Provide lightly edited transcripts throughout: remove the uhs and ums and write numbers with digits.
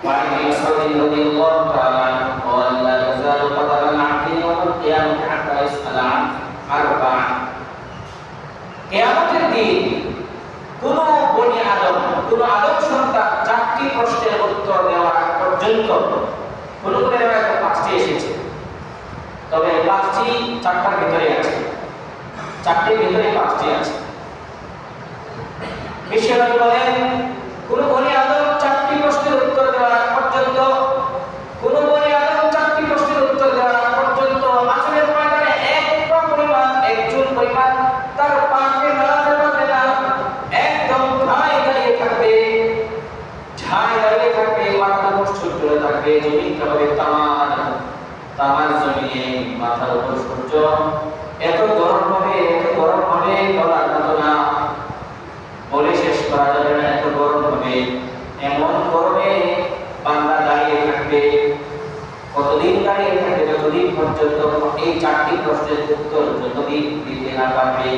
وعن ابن مسعود رضي الله تعالى عنه قال لا تزال قدم العبد يوم القيامة حتى يسأل عن أربع কিয়ামতের দিন কোন বনি আদম সন্তান চারটি প্রশ্নের উত্তর দেওয়া পর্যন্ত কোন রিওয়ায়াতে পাঁচটি এসেছে, তবে পাঁচটি চারটার ভিতরে আছে, চারটির ভিতরে পাঁচটি আছে। বিশ্বনবী বলেন কোন বনি আদম চারটি প্রশ্নের উত্তর দেওয়ার পর্যন্ত, কোন বনি আদম চারটি প্রশ্নের উত্তর দেওয়ার পর্যন্ত আসরের ময়দানে একজন পরিমাণ তার পাকে নাড়াতে পারবে না, একদম ঠায় দাঁড়িয়ে থাকবে, মাথার উপর সূর্য থাকবে, জমিনটা হবে তামার জমিনে, মাথার উপর সূর্য, এত গরম হবে বলার মতো না, বলে শেষ করা যাবে না, এত গরম হবে। এমন গরমে বান্দা দাঁড়িয়ে থাকবে, কতদিন দাঁড়িয়ে থাকবে? যতদিন পর্যন্ত এই চারটি প্রশ্নের উত্তর যতদিন দিতে না পারবে।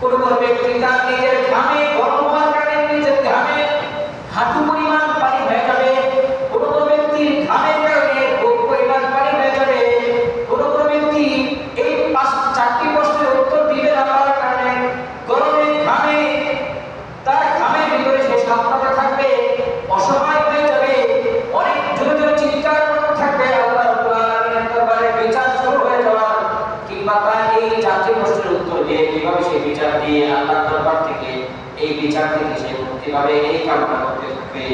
কোন ব্যক্তি তার নিজের ঘামে, গরম হওয়ার কারণে নিজের ঘামে হাঁটু পরিমাণ পানি হয়ে যাবে, কোন ব্যক্তির ঘামের কারণে বুক পরিমাণ পানি হয়ে যাবে, কোন ব্যক্তি এই চারটি প্রশ্নের উত্তর দিতে না পারার কারণে গরমে ঘামে, তার ঘামের ভিতরে সে সাঁতরাতে থাকবে, অসহায় হয়ে যাবে, অনেক জোরে জোরে চিৎকার করতে থাকবে, আল্লাহ রাব্বুল আলামিনের দরবারে বিচার শুরু হয়ে যাওয়ার, কিংবা তার এই চারটি প্রশ্নের উত্তর দিয়ে কিভাবে সে বিচার দিয়ে আল্লাহর দরবার থেকে এই বিচার থেকে সে মুক্তি পাবে, এই কামনা করতে থাকবে।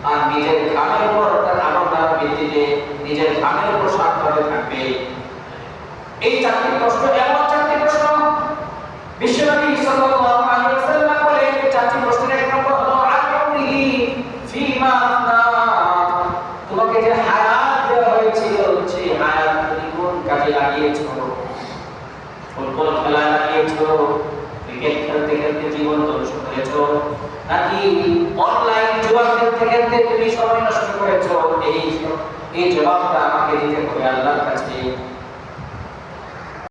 আর নিজের ঘামের উপর তার আমলনামার ভিত্তিতে নিজের ঘামের উপর সাঁতরাতে থাকবে। এই চারটি প্রশ্ন এমন চারটি প্রশ্ন, বিশ্বনবী সাল্লাল্লাহু আলাইহি ওয়াসাল্লাম বলেন চারটি প্রশ্নের এক নম্বর হলো আল-উমরিহি ফিমা আফনা, তোমাকে যে হায়াত দেওয়া হয়েছিল সেই হায়াত তুমি কোন কাজে লাগিয়েছো? ফুটবল খেলা লাগিয়েছো, ক্রিকেট খেলতে খেলতে জীবন ধ্বংস করেছো, নাকি অনলাইন জুয়া খেলতে খেলতে তুমি সময় নষ্ট করেছো? এই জবাবটা আমাকে দিতে হবে আল্লাহর কাছে।